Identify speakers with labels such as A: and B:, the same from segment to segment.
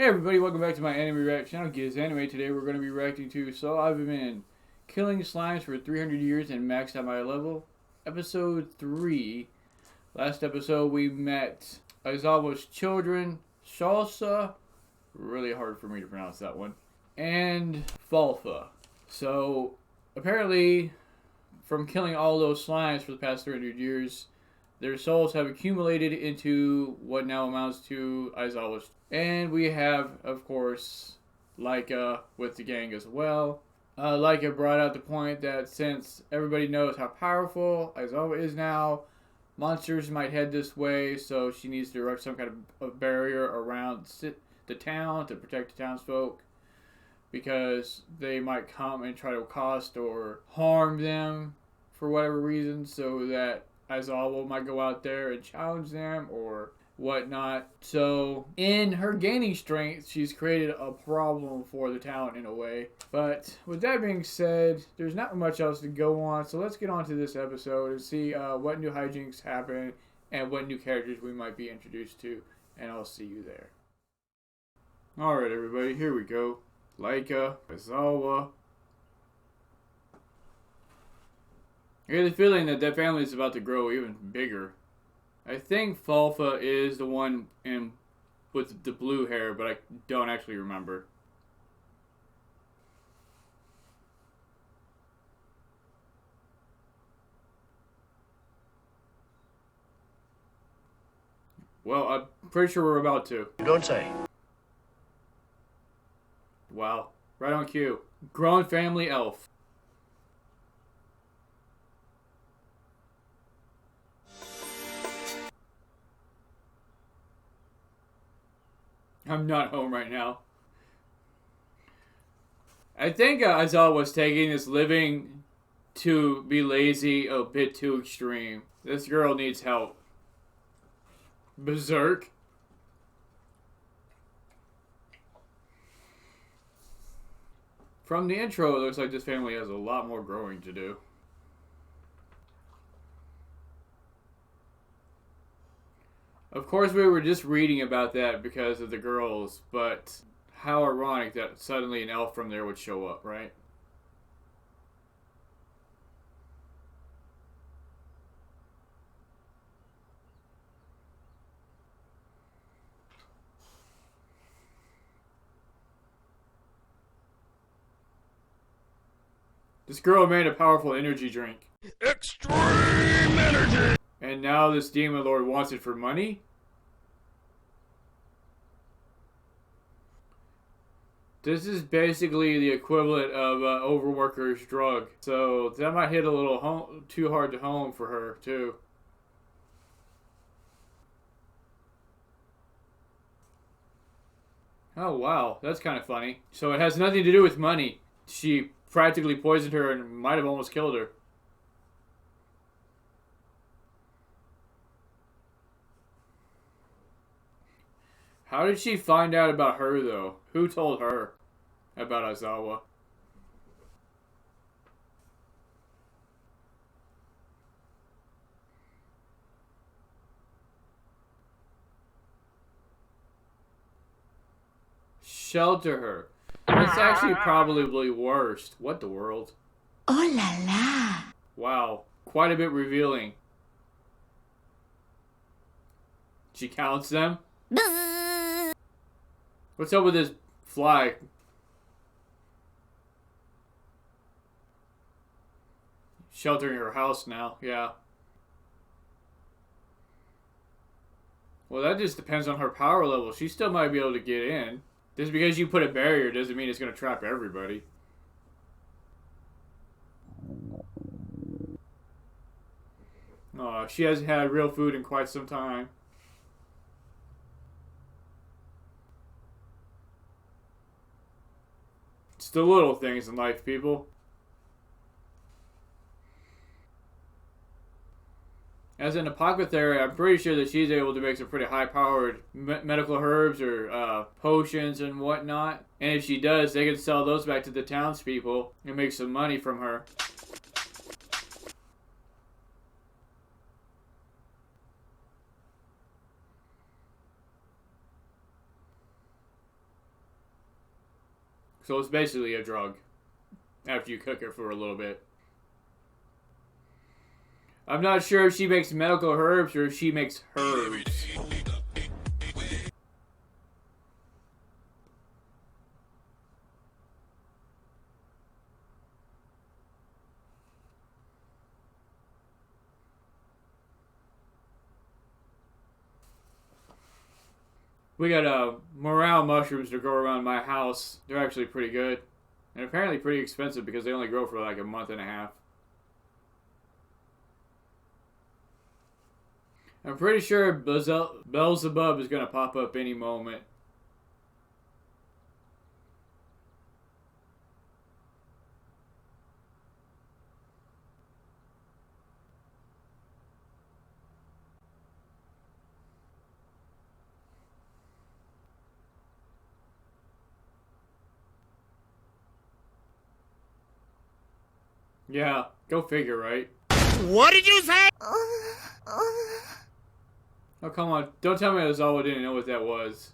A: everybody, welcome back to my anime reaction channel, Giz Anime. Today we're going to be reacting to So I've Been Killing Slimes for 300 Years and Maxed Out My Level, Episode 3. Last episode we met Aizawa's children, Shalsa, really hard for me to pronounce that one, and Falfa. So, apparently, from killing all those slimes for the past 300 years, their souls have accumulated into what now amounts to Aizawa's. And we have, of course, Laika with the gang as well. Laika brought out the point that since everybody knows how powerful Aizawa is now, monsters might head this way, so she needs to erect some kind of barrier around the town to protect the townsfolk, because they might come and try to accost or harm them for whatever reason, so that Aizawa might go out there and challenge them or whatnot. So in her gaining strength, she's created a problem for the town in a way. But with that being said, there's not much else to go on, so let's get on to this episode and see what new hijinks happen and what new characters we might be introduced to, and I'll see you there. Alright everybody, here we go. Laika, Aizawa. I get the feeling that family is about to grow even bigger. I think Falfa is the one with the blue hair, but I don't actually remember. Well, I'm pretty sure we're about to.
B: You don't say.
A: Wow. Right on cue. Grown family elf. I'm not home right now. I think Aizawa was taking this living to be lazy a bit too extreme. This girl needs help. Berserk. From the intro, it looks like this family has a lot more growing to do. Of course, we were just reading about that because of the girls, but how ironic that suddenly an elf from there would show up, right? This girl made a powerful energy drink.
B: Extreme energy!
A: And now this demon lord wants it for money? This is basically the equivalent of overworker's drug. So that might hit a little too hard to home for her, too. Oh, wow. That's kind of funny. So it has nothing to do with money. She practically poisoned her and might have almost killed her. How did she find out about her, though? Who told her about Aizawa? Shelter her. That's actually probably worst. What the world?
C: Oh la la.
A: Wow. Quite a bit revealing. She counts them? What's up with this fly? Sheltering her house now, yeah. Well, that just depends on her power level. She still might be able to get in. Just because you put a barrier doesn't mean it's going to trap everybody. Aw, she hasn't had real food in quite some time. It's the little things in life, people. As an apothecary, I'm pretty sure that she's able to make some pretty high-powered medical herbs or potions and whatnot. And if she does, they can sell those back to the townspeople and make some money from her. So it's basically a drug after you cook it for a little bit. I'm not sure if she makes medical herbs or if she makes herbs. We got morale mushrooms to grow around my house. They're actually pretty good. And apparently pretty expensive because they only grow for like a month and a half. I'm pretty sure Beelzebub is going to pop up any moment. Yeah, go figure, right?
B: What did you say?
A: Oh, come on. Don't tell me Aizawa didn't know what that was.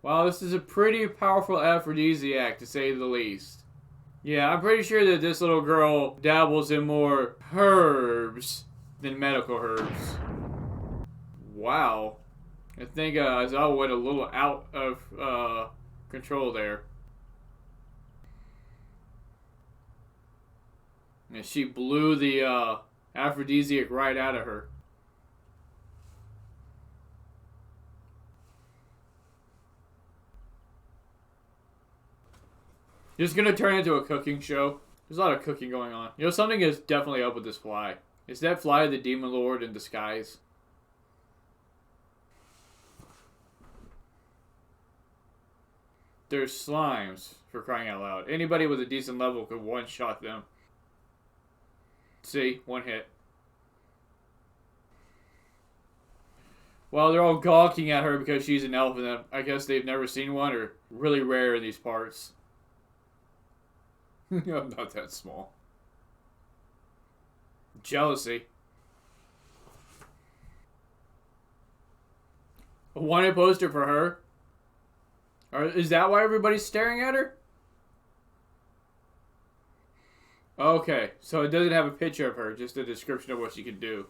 A: Wow, this is a pretty powerful aphrodisiac, to say the least. Yeah, I'm pretty sure that this little girl dabbles in more herbs than medical herbs. Wow. I think Aizawa went a little out of control there. And she blew the aphrodisiac right out of her. It's gonna turn into a cooking show. There's a lot of cooking going on. You know, something is definitely up with this fly. Is that fly the demon lord in disguise? There's slimes, for crying out loud. Anybody with a decent level could one-shot them. See? One hit. Well, they're all gawking at her because she's an elf, and I guess they've never seen one, or really rare in these parts. I'm not that small. Jealousy. A wanted poster for her? Or is that why everybody's staring at her? Okay, so it doesn't have a picture of her, just a description of what she can do.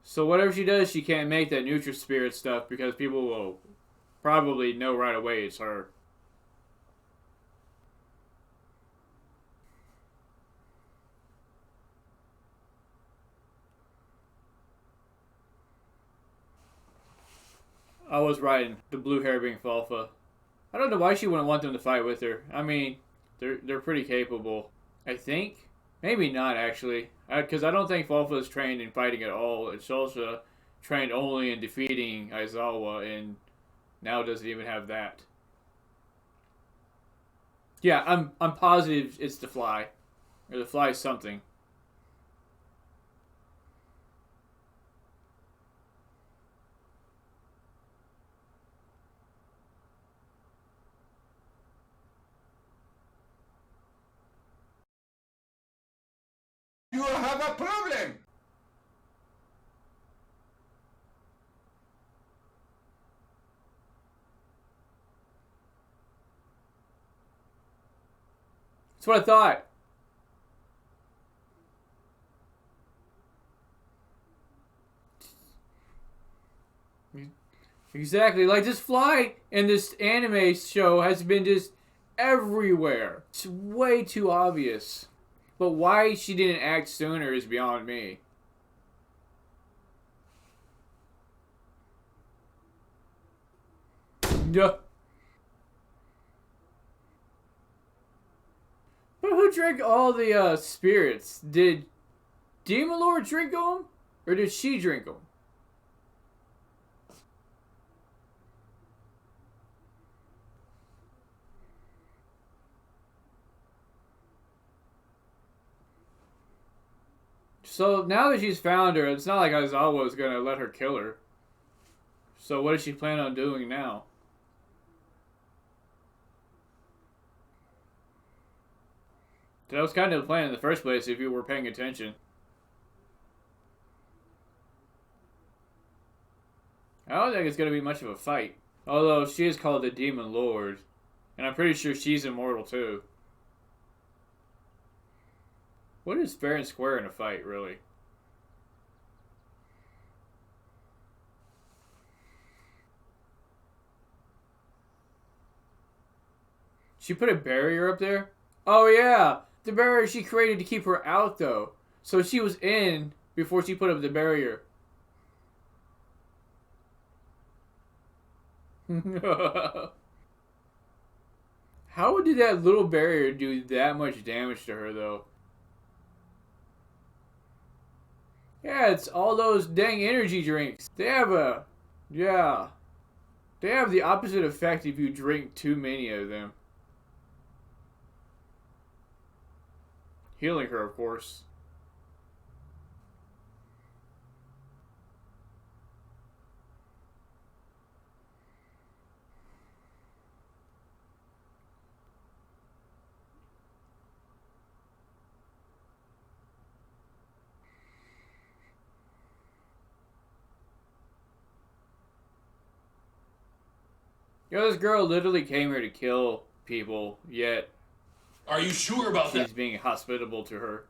A: So whatever she does, she can't make that Nutri-Spirit stuff because people will probably know right away it's her. I was right, the blue hair being Falfa. I don't know why she wouldn't want them to fight with her. I mean, they're pretty capable. I think. Maybe not, actually. Because I don't think Falfa is trained in fighting at all. It's also trained only in defeating Aizawa, and now doesn't even have that. Yeah, I'm positive it's the fly. Or the fly is something.
B: You have a problem.
A: That's what I thought. Exactly. Like, this fly in this anime show has been just everywhere. It's way too obvious. But why she didn't act sooner is beyond me. Duh. But who drank all the spirits? Did Demon Lord drink them? Or did she drink them? So now that she's found her, it's not like Aizawa is going to let her kill her. So what does she plan on doing now? That was kind of the plan in the first place if you were paying attention. I don't think it's going to be much of a fight. Although she is called the Demon Lord. And I'm pretty sure she's immortal too. What is fair and square in a fight, really? She put a barrier up there? Oh yeah! The barrier she created to keep her out though. So she was in before she put up the barrier. How did that little barrier do that much damage to her though? Yeah, it's all those dang energy drinks. They have a... Yeah. They have the opposite effect if you drink too many of them. Healing her, of course. Yo, this girl literally came here to kill people, yet
B: Are you sure about
A: she's being hospitable to her.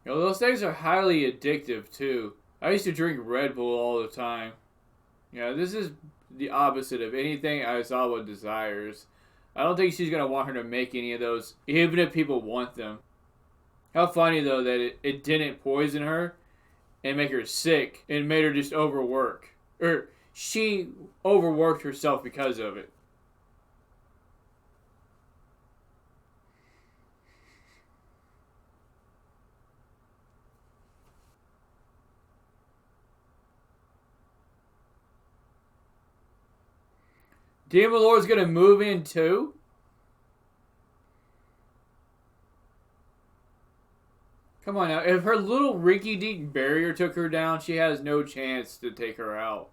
A: Yo, those things are highly addictive too. I used to drink Red Bull all the time. Yeah, this is the opposite of anything Aizawa desires. I don't think she's gonna want her to make any of those, even if people want them. How funny though that it didn't poison her and make her sick and made her just overwork. Or she overworked herself because of it. Demon Lord's gonna move in too? Come on now, if her little rinky-dink barrier took her down, she has no chance to take her out.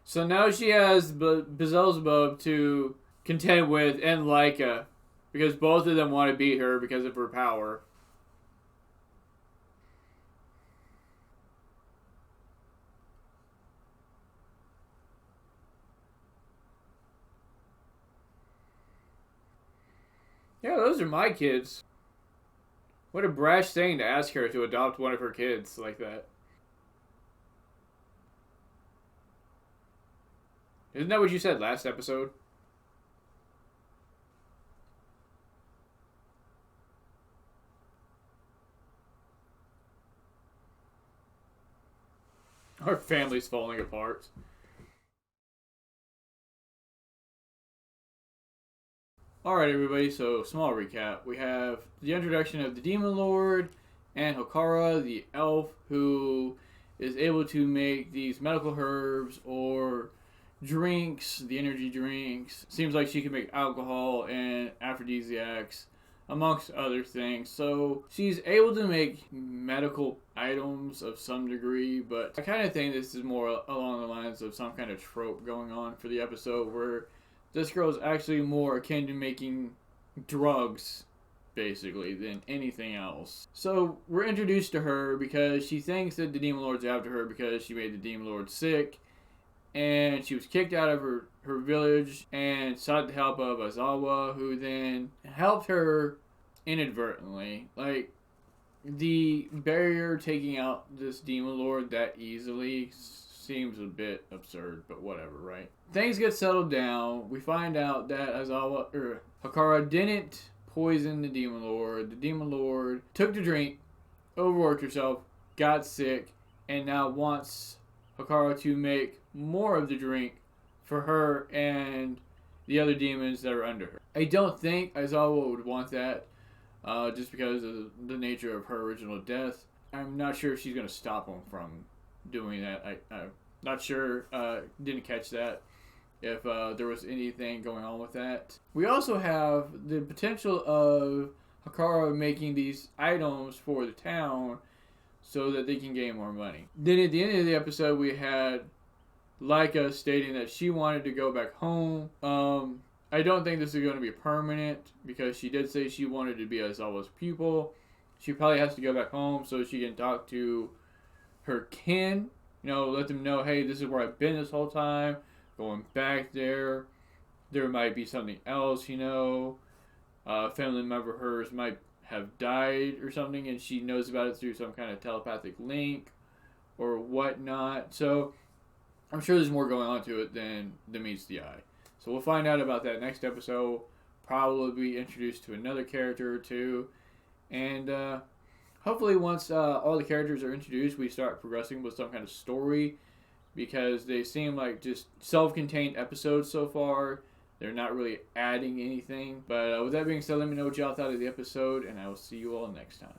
A: So now she has Beelzebub to contend with and Leica, because both of them want to beat her because of her power. Yeah, those are my kids. What a brash thing to ask her to adopt one of her kids like that. Isn't that what you said last episode? Our family's falling apart. Alright everybody, so small recap. We have the introduction of the Demon Lord and Halkara, the elf, who is able to make these medical herbs or drinks, the energy drinks. Seems like she can make alcohol and aphrodisiacs, amongst other things. So she's able to make medical items of some degree, but I kind of think this is more along the lines of some kind of trope going on for the episode where this girl is actually more akin to making drugs, basically, than anything else. So we're introduced to her because she thinks that the Demon Lord's after her because she made the Demon Lord sick. And she was kicked out of her village and sought the help of Aizawa, who then helped her inadvertently. Like, the barrier taking out this Demon Lord that easily seems a bit absurd, but whatever, right? Things get settled down. We find out that Halkara didn't poison the Demon Lord. The Demon Lord took the drink, overworked herself, got sick, and now wants Halkara to make more of the drink for her and the other demons that are under her. I don't think Aizawa would want that, just because of the nature of her original death. I'm not sure if she's going to stop him from doing that. I'm not sure, didn't catch that, if there was anything going on with that. We also have the potential of Halkara making these items for the town so that they can gain more money. Then at the end of the episode, we had Laika stating that she wanted to go back home. I don't think this is going to be permanent because she did say she wanted to be Aizawa's pupil. She probably has to go back home so she can talk to her kin. Let them know, hey, this is where I've been this whole time. Going back there. There might be something else, a family member of hers might have died or something, and she knows about it through some kind of telepathic link or whatnot. So I'm sure there's more going on to it than meets the eye. So we'll find out about that next episode. Probably be introduced to another character or two. And hopefully once all the characters are introduced, we start progressing with some kind of story. Because they seem like just self-contained episodes so far. They're not really adding anything. But with that being said, let me know what y'all thought of the episode. And I will see you all next time.